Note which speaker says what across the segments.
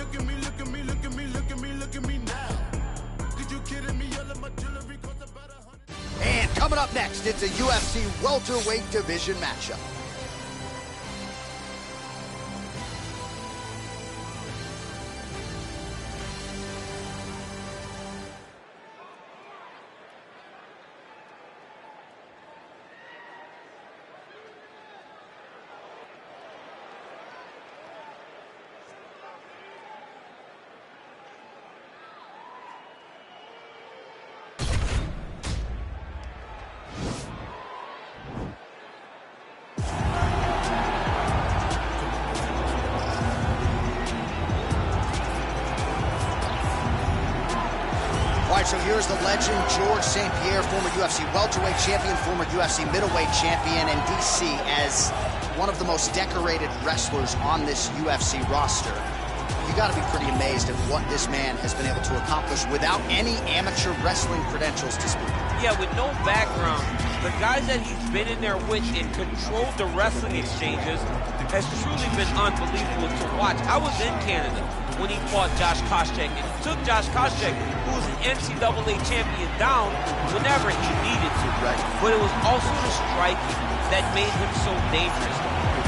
Speaker 1: look at me, look at me, look at me, look at me, look at me now. Did you kidding me? All of my jewelry cost about 100.
Speaker 2: And coming up next, it's a UFC welterweight division matchup. So here's the legend, George St. Pierre, former UFC welterweight champion, former UFC middleweight champion, and DC as one of the most decorated wrestlers on this UFC roster. You got to be pretty amazed at what this man has been able to accomplish without any amateur wrestling credentials to speak.
Speaker 3: Yeah, with no background, the guys that he's been in there with and controlled the wrestling exchanges has truly been unbelievable to watch. I was in Canada when he fought Josh Koscheck and took Josh Koscheck, who was an NCAA champion, down whenever he needed to.
Speaker 2: Right.
Speaker 3: But it was also the striking that made him so dangerous.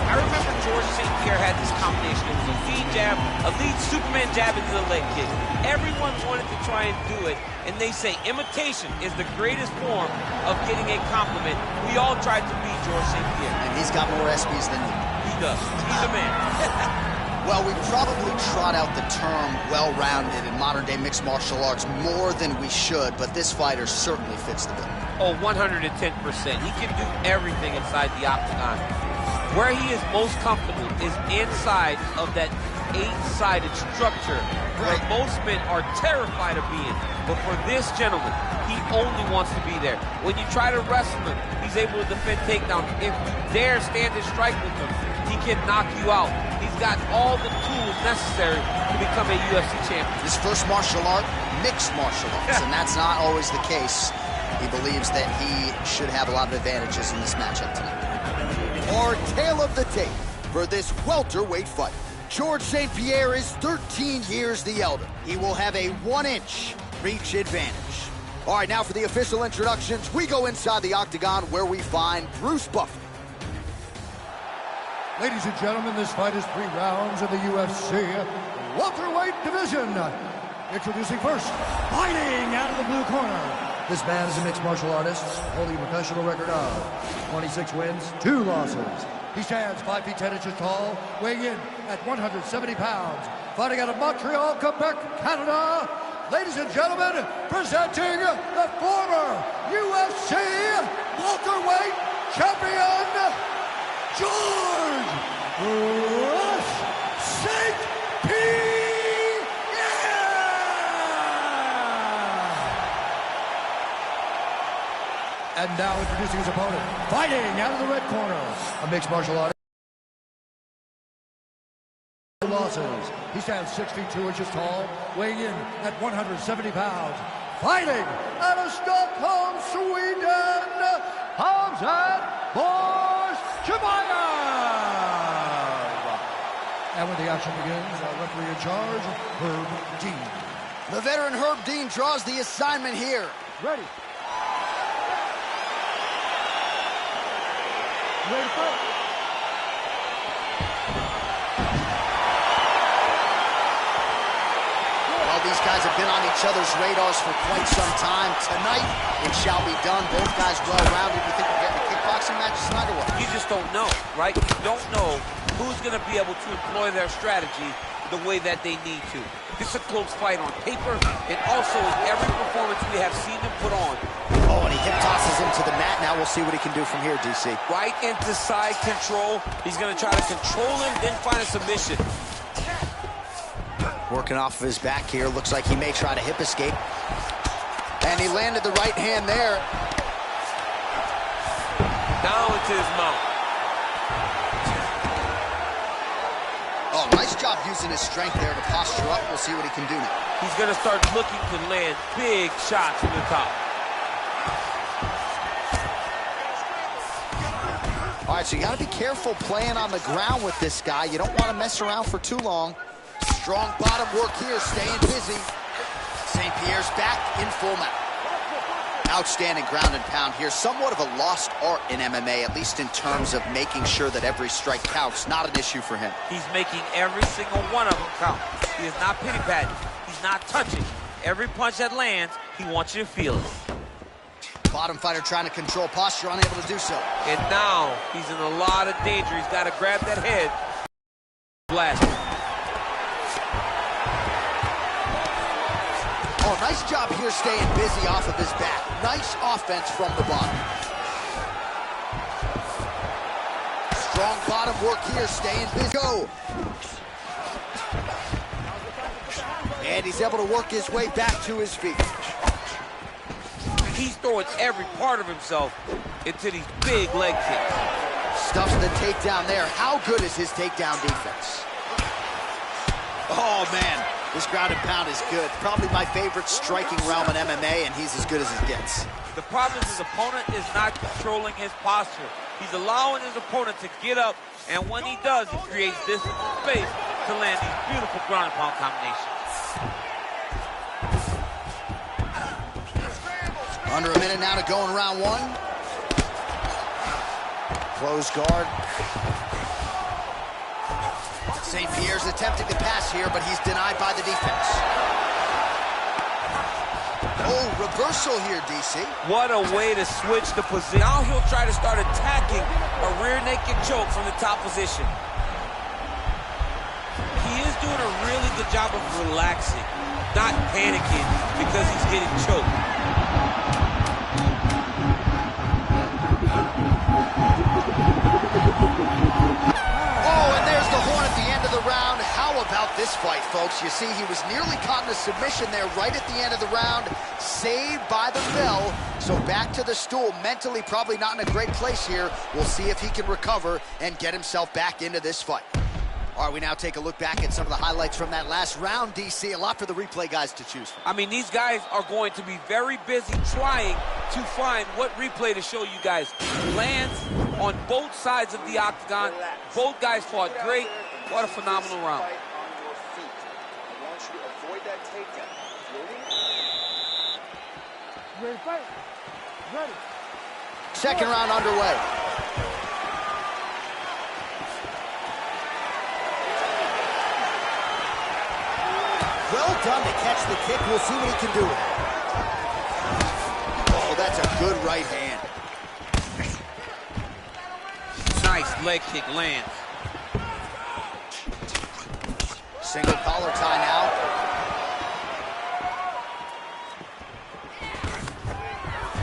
Speaker 3: I remember George St. Pierre had this combination. It was a lead jab, a lead Superman jab into the leg kick. Everyone wanted to try and do it, and they say imitation is the greatest form of getting a compliment. We all tried to be George St. Pierre.
Speaker 2: And he's got more ESPYs than you.
Speaker 3: He does. He's a man.
Speaker 2: Well, we probably trot out the term well-rounded in modern-day mixed martial arts more than we should, but this fighter certainly fits the bill.
Speaker 3: Oh, 110%. He can do everything inside the octagon. Where he is most comfortable is inside of that 8-sided structure where most men are terrified of being. But for this gentleman, he only wants to be there. When you try to wrestle him, he's able to defend takedowns. If you dare stand and strike with him, he can knock you out. He's got all the tools necessary to become a UFC champion.
Speaker 2: His first martial art, mixed martial arts, and that's not always the case. He believes that he should have a lot of advantages in this matchup tonight. Our tale of the tape for this welterweight fight. George St. Pierre is 13 years the elder. He will have a 1-inch reach advantage. All right, now for the official introductions, we go inside the octagon where we find Bruce Buffer.
Speaker 4: Ladies and gentlemen, this fight is 3 rounds in the UFC welterweight division. Introducing first, fighting out of the blue corner. This man is a mixed martial artist, holding a professional record of 26 wins, 2 losses. He stands 5 feet 10 inches tall, weighing in at 170 pounds. Fighting out of Montreal, Quebec, Canada. Ladies and gentlemen, presenting the former UFC welterweight champion, George St. Pierre. And now introducing his opponent, fighting out of the red corner, a mixed martial artist. Losses. He stands 6 feet 2 inches tall, weighing in at 170 pounds. Fighting out of Stockholm, Sweden, Hamzat Chimaev. And when the action begins, our referee in charge, Herb Dean.
Speaker 2: The veteran Herb Dean draws the assignment here.
Speaker 4: Ready. Ready to fight.
Speaker 2: Well, these guys have been on each other's radars for quite some time. Tonight, it shall be done. Both guys well-rounded. You think we're getting a kickboxing match tonight or what?
Speaker 3: You just don't know, right? You don't know who's going to be able to employ their strategy the way that they need to. It's a close fight on paper, and also in every performance we have seen him put on.
Speaker 2: Oh, and he hip tosses him to the mat. Now we'll see what he can do from here, DC.
Speaker 3: Right into side control. He's going to try to control him, then find a submission.
Speaker 2: Working off of his back here. Looks like he may try to hip escape. And he landed the right hand there.
Speaker 3: Down into his mouth.
Speaker 2: Oh, nice job using his strength there to posture up. We'll see what he can do now.
Speaker 3: He's going to start looking to land big shots from the top.
Speaker 2: All right, so you got to be careful playing on the ground with this guy. You don't want to mess around for too long. Strong bottom work here, staying busy. St. Pierre's back in full mount. Outstanding ground and pound here. Somewhat of a lost art in MMA, at least in terms of making sure that every strike counts. Not an issue for him.
Speaker 3: He's making every single one of them count. He is not pity-patting. He's not touching. Every punch that lands, he wants you to feel it.
Speaker 2: Bottom fighter trying to control posture, unable to do so.
Speaker 3: And now he's in a lot of danger. He's got to grab that head. Blast.
Speaker 2: Oh, nice job here staying busy off of his back. Nice offense from the bottom. Strong bottom work here, staying busy. Go. And he's able to work his way back to his feet.
Speaker 3: He's throwing every part of himself into these big leg kicks.
Speaker 2: Stuffs the takedown there. How good is his takedown defense? Oh, man. This ground and pound is good. Probably my favorite striking realm in MMA, and he's as good as it gets.
Speaker 3: The problem is his opponent is not controlling his posture. He's allowing his opponent to get up, and when he does, he creates this space to land these beautiful ground and pound combinations.
Speaker 2: Under a minute now to go in round one. Close guard. St. Pierre's attempting to pass here, but he's denied by the defense. Oh, reversal here, DC.
Speaker 3: What a way to switch the position. Now he'll try to start attacking a rear naked choke from the top position. He is doing a really good job of relaxing, not panicking because he's getting choked.
Speaker 2: How about this fight, folks? You see, he was nearly caught in a submission there right at the end of the round, saved by the bell. So back to the stool, mentally probably not in a great place here. We'll see if he can recover and get himself back into this fight. All right, we now take a look back at some of the highlights from that last round, DC. A lot for the replay guys to choose from.
Speaker 3: I mean, these guys are going to be very busy trying to find what replay to show you guys. Lands on both sides of the octagon. Both guys fought great. What a phenomenal round.
Speaker 4: Ready to fight? Ready.
Speaker 2: Second round underway. Well done to catch the kick. We'll see what he can do with it. Oh, that's a good right hand.
Speaker 3: Nice leg kick lands.
Speaker 2: Single collar tie now.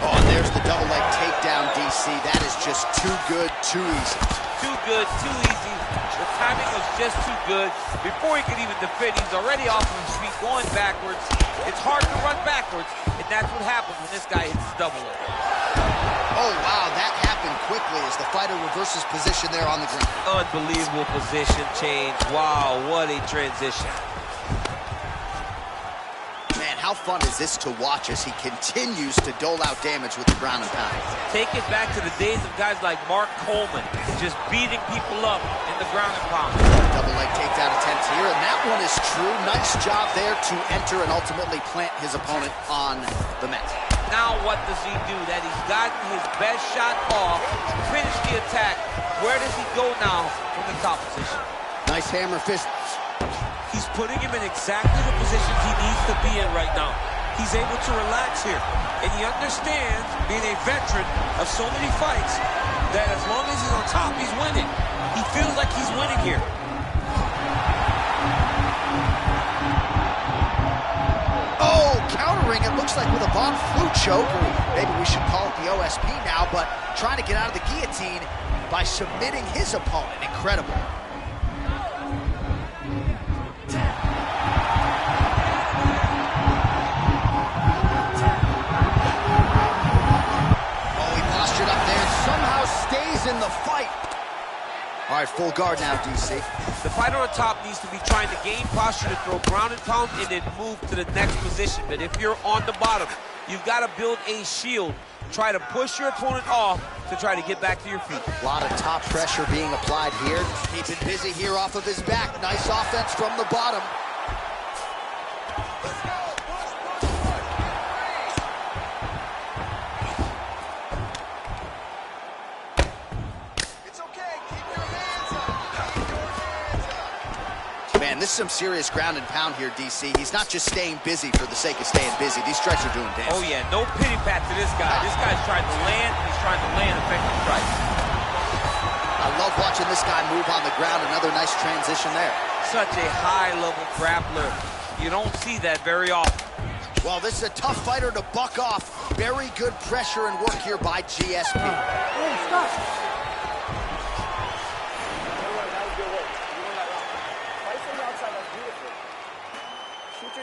Speaker 2: Oh, and there's the double leg takedown, DC. That is just too good, too easy.
Speaker 3: Too good, too easy. The timing was just too good. Before he could even defend, he's already off of his feet, going backwards. It's hard to run backwards, and that's what happens when this guy hits the double leg.
Speaker 2: Oh, wow, that happened quickly as the fighter reverses position there on the ground.
Speaker 3: Unbelievable position change. Wow, what a transition.
Speaker 2: Man, how fun is this to watch as he continues to dole out damage with the ground and pound?
Speaker 3: Take it back to the days of guys like Mark Coleman, just beating people up in the ground and pound.
Speaker 2: Double leg takedown attempt here, and that one is true. Nice job there to enter and ultimately plant his opponent on the mat.
Speaker 3: Now what does he do? That he's gotten his best shot off, finished the attack. Where does he go now from the top position?
Speaker 2: Nice hammer fist.
Speaker 3: He's putting him in exactly the positions he needs to be in right now. He's able to relax here. And he understands, being a veteran of so many fights, that as long as he's on top, he's winning. He feels like he's winning here.
Speaker 2: Oh, countering, it looks like with a bomb flu choke, or maybe we should call it the OSP now, but trying to get out of the guillotine by submitting his opponent. Incredible. Oh, he postured up there and somehow stays in the fight. All right, full guard now, DC.
Speaker 3: The fighter on top needs to be trying to gain posture to throw ground and pound and then move to the next position. But if you're on the bottom, you've got to build a shield. Try to push your opponent off to try to get back to your feet.
Speaker 2: A lot of top pressure being applied here. Keeping busy here off of his back. Nice offense from the bottom. Man, this is some serious ground and pound here, DC. He's not just staying busy for the sake of staying busy. These strikes are doing damage.
Speaker 3: Oh, yeah, no pity pat to this guy. This guy's trying to land. He's trying to land effective strikes.
Speaker 2: I love watching this guy move on the ground. Another nice transition there.
Speaker 3: Such a high-level grappler. You don't see that very often.
Speaker 2: Well, this is a tough fighter to buck off. Very good pressure and work here by GSP.
Speaker 5: Stop.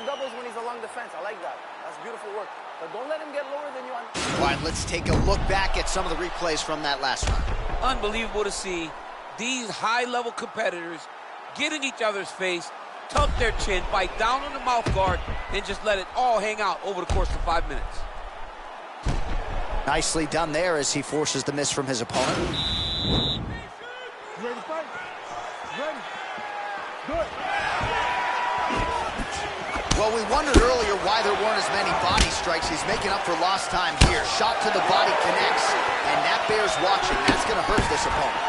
Speaker 5: Doubles when he's along the fence. I like that. That's beautiful work. But don't let him get lower than you on.
Speaker 2: All right, let's take a look back at some of the replays from that last round.
Speaker 3: Unbelievable to see these high-level competitors get in each other's face, tuck their chin, bite down on the mouth guard, and just let it all hang out over the course of 5 minutes.
Speaker 2: Nicely done there as he forces the miss from his opponent.
Speaker 5: You ready to fight? Ready? Good.
Speaker 2: Well, we wondered earlier why there weren't as many body strikes. He's making up for lost time here. Shot to the body connects, and that bears watching. That's going to hurt this opponent.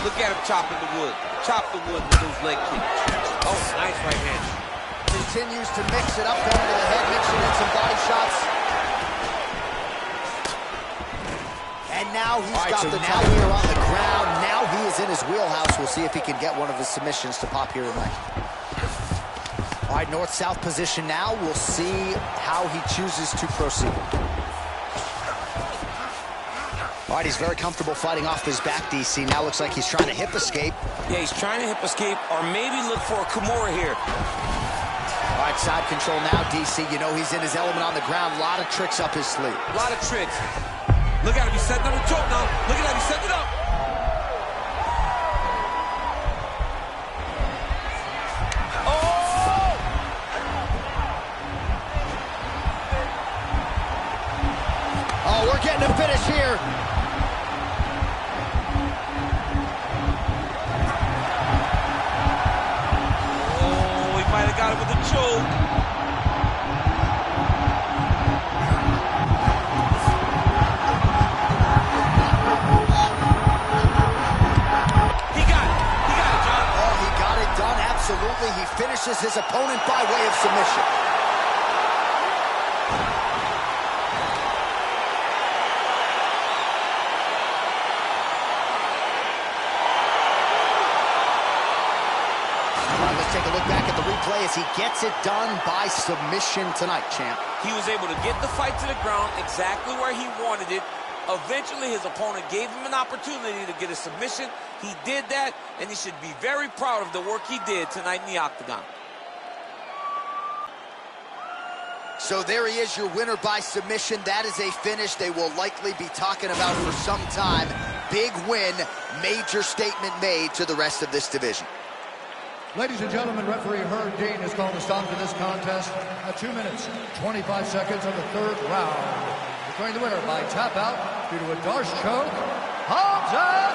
Speaker 3: Look at him chopping the wood. Chop the wood with those leg kicks. Oh, nice right hand.
Speaker 2: Continues to mix it up, going to the head, mixing in some body shots. And now he's got the top here on the ground. Now he is in his wheelhouse. We'll see if he can get one of his submissions to pop here tonight. All right, north-south position now. We'll see how he chooses to proceed. All right, he's very comfortable fighting off his back, DC. Now looks like he's trying to hip escape.
Speaker 6: Yeah, he's trying to hip escape or maybe look for a Kimura here.
Speaker 2: All right, side control now, DC. You know he's in his element on the ground. A lot of tricks up his sleeve.
Speaker 3: A lot of tricks. Look at him, he's setting up the choke now. Look at that, he's setting it up.
Speaker 2: Oh, we're getting a finish here.
Speaker 3: Oh, he might have got it with a choke. He got it, John.
Speaker 2: Oh, he got it done, absolutely. He finishes his opponent by way of submission. Take a look back at the replay as he gets it done by submission tonight, champ.
Speaker 3: He was able to get the fight to the ground exactly where he wanted it. Eventually, his opponent gave him an opportunity to get a submission. He did that, and he should be very proud of the work he did tonight in the octagon.
Speaker 2: So there he is, your winner by submission. That is a finish they will likely be talking about for some time. Big win, major statement made to the rest of this division.
Speaker 4: Ladies and gentlemen, referee Herb Dean has called a stop to this contest at 2 minutes, 25 seconds of the third round. Declaring the winner by tap out due to a Darce choke, Holland.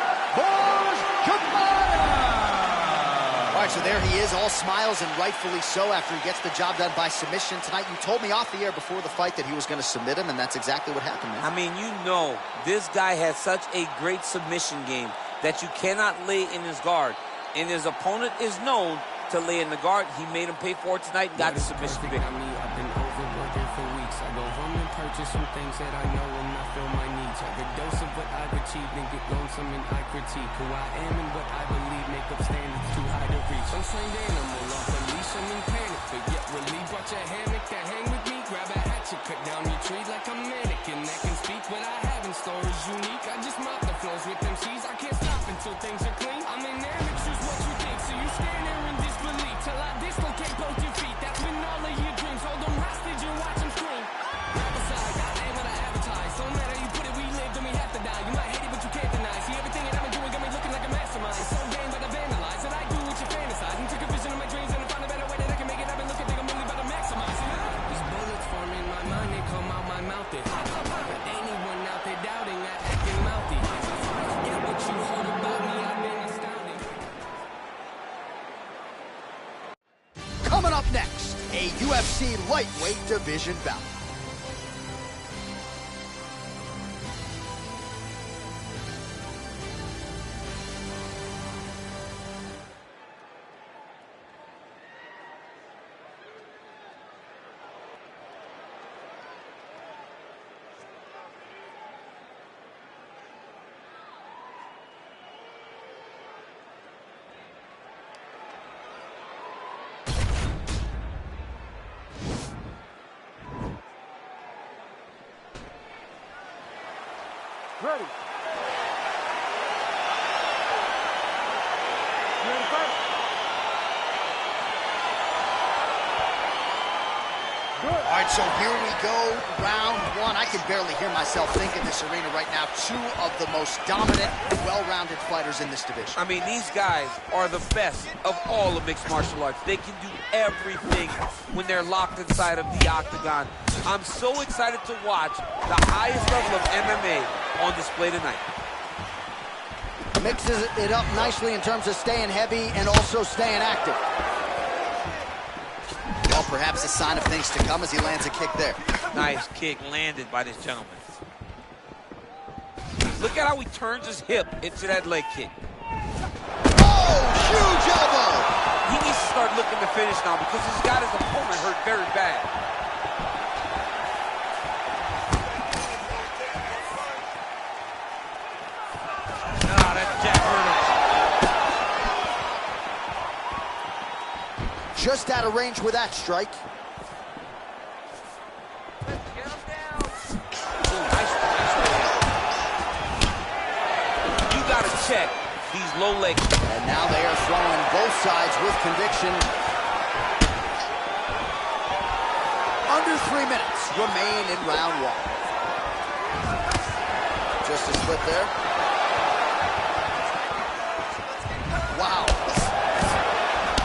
Speaker 2: All right, so there he is, all smiles, and rightfully so after he gets the job done by submission tonight. You told me off the air before the fight that he was going to submit him, and that's exactly what happened, man.
Speaker 3: I mean, you know, this guy has such a great submission game that you cannot lay in his guard. And his opponent is known to lay in the guard. He made him pay for it tonight and got the submission victory.
Speaker 6: I've been overworking for weeks. I go home and purchase some things that I know and I feel my needs. Have a dose of what I've achieved and get lonesome and I critique who I am and what I believe make up standards too high to reach. Untrained animal off a leash, I'm in panic, but yet relief. Watch a hammock that hang with me. Grab a hatchet, cut down your tree like a mannequin that can speak. What I have in store is unique. I just mop the floors with MCs. I can't stop until things are clean. I'm in there. What you think, so you stand there in disbelief till I dislocate both your feet. That's when all of your dreams hold them hostage and watch them scream. Prophesy, I ain't what I advertise. Don't matter you put it, we live, then we have to die. You might hate it, but you can't deny. See, everything that I've been doing got me looking like a mastermind. So damn, but I vandalize that I do what you fantasize. And took a vision of my dreams and I found a better way that I can make it happen. Look at think I'm really about to maximize. These bullets form in my mind, they come out my mouth. But anyone out there doubting, I acting mouthy. Get what you heard about me, I've been astounded.
Speaker 2: UFC lightweight division bout.
Speaker 5: Ready. You ready to fight?
Speaker 2: All right, so here we go, round one. I can barely hear myself think in this arena right now. Two of the most dominant, well-rounded fighters in this division.
Speaker 3: I mean, these guys are the best of all of mixed martial arts. They can do everything when they're locked inside of the octagon. I'm so excited to watch the highest level of MMA on display tonight.
Speaker 2: Mixes it up nicely in terms of staying heavy and also staying active. Well, perhaps a sign of things to come as he lands a kick there.
Speaker 3: Nice kick landed by this gentleman. Look at how he turns his hip into that leg kick.
Speaker 2: Oh, huge elbow!
Speaker 3: He needs to start looking to finish now because he's got his opponent hurt very bad. Ah, that jab hurt him.
Speaker 2: Just out of range with that strike.
Speaker 3: Check these low legs.
Speaker 2: And now they are throwing both sides with conviction. Under 3 minutes remain in round one. Just a split there. Wow.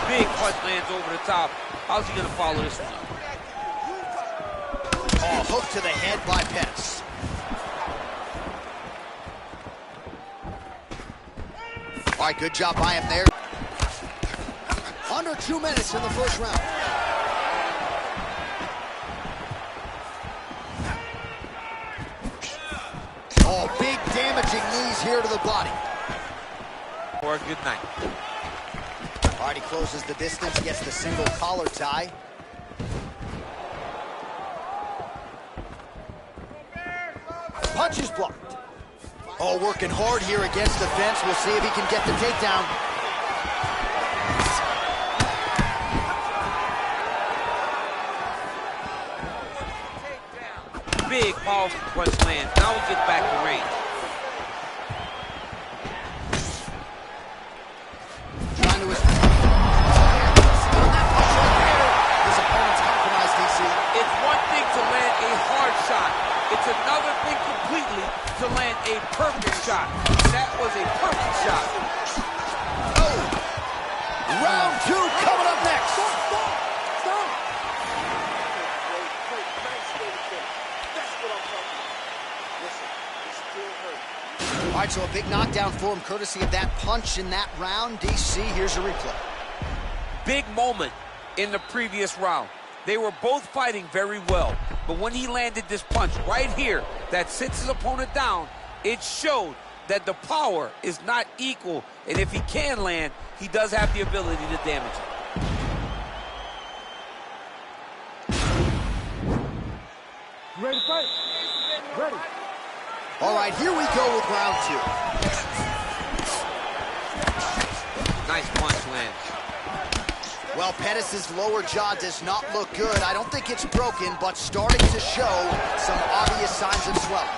Speaker 3: Big punch lands over the top. How's he going to follow this one up?
Speaker 2: Oh, hook to the head by Pettis. All right, good job by him there. Under 2 minutes in the first round. Oh, big damaging knees here to the body.
Speaker 3: For a good night.
Speaker 2: All right, he closes the distance, gets the single collar tie. Punch is blocked. Oh, working hard here against the fence. We'll see if he can get the takedown.
Speaker 3: Big, powerful punch lands. Now we'll get back to range.
Speaker 2: Trying to... His opponent's compromised, DC.
Speaker 3: It's one thing to land a hard shot. It's another thing completely to land a perfect shot. That was a perfect shot.
Speaker 2: Oh! Round two coming up next.
Speaker 5: Stop.
Speaker 2: All right, so a big knockdown for him, courtesy of that punch in that round. DC, here's a replay.
Speaker 3: Big moment in the previous round. They were both fighting very well, but when he landed this punch right here that sits his opponent down, it showed that the power is not equal, and if he can land, he does have the ability to damage it.
Speaker 5: Ready to fight? Ready.
Speaker 2: All right, here we go with round two.
Speaker 3: Nice punch land.
Speaker 2: Well, Pettis' lower jaw does not look good. I don't think it's broken, but starting to show some obvious signs of swelling.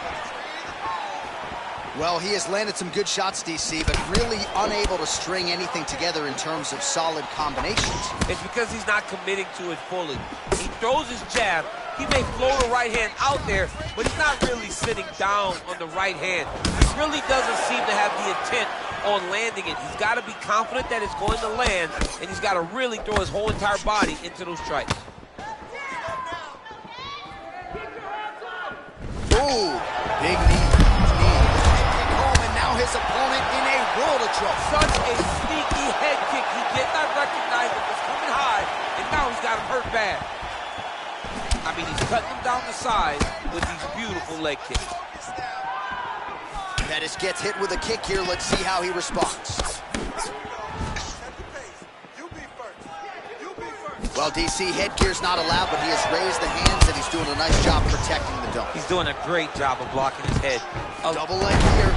Speaker 2: Well, he has landed some good shots, DC, but really unable to string anything together in terms of solid combinations.
Speaker 3: It's because he's not committing to it fully. He throws his jab. He may float a right hand out there, but he's not really sitting down on the right hand. He really doesn't seem to have the intent on landing it. He's got to be confident that it's going to land, and he's got to really throw his whole entire body into those strikes.
Speaker 2: Ooh, big knee. Home, and now his opponent in a world of trouble.
Speaker 3: Such a sneaky head kick. He did not recognize it was coming high, and now he's got him hurt bad. mean, he's cutting them down the side with these beautiful leg kicks.
Speaker 2: Pettis gets hit with a kick here. Let's see how he responds. Well, DC, headgear's not allowed, but he has raised the hands, and he's doing a nice job protecting the dome.
Speaker 3: He's doing a great job of blocking his head.
Speaker 2: Double leg here.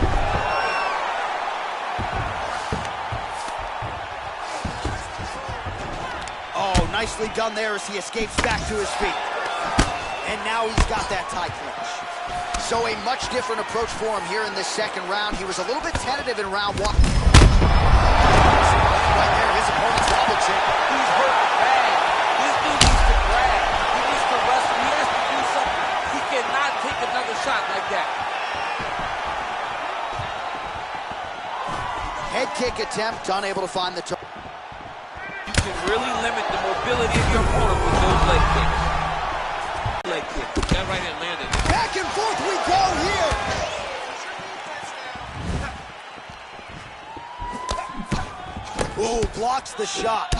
Speaker 2: Oh, nicely done there as he escapes back to his feet. And now he's got that tie clinch. So a much different approach for him here in this second round. He was a little bit tentative in round one. Right there, his opponent's double check.
Speaker 3: He's hurt bad. This dude needs to grab. He needs to wrestle. He has to do something. He cannot take another shot like that.
Speaker 2: Head kick attempt, unable to find the target.
Speaker 3: You can really limit the mobility of your opponent with those leg kicks. Leg kick. That right hand landed.
Speaker 2: Back and forth we go here. Ooh, blocks the shot.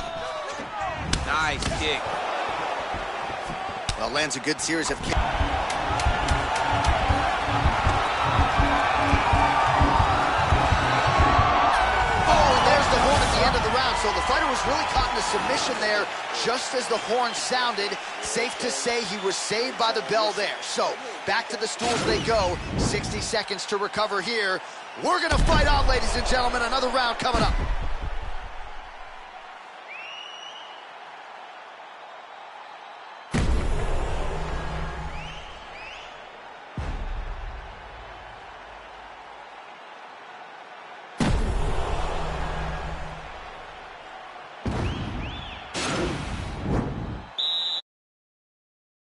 Speaker 3: Nice kick.
Speaker 2: Well, lands a good series of kicks. So the fighter was really caught in a submission there just as the horn sounded. Safe to say he was saved by the bell there. So back to the stools they go. 60 seconds to recover here. We're going to fight on, ladies and gentlemen. Another round coming up.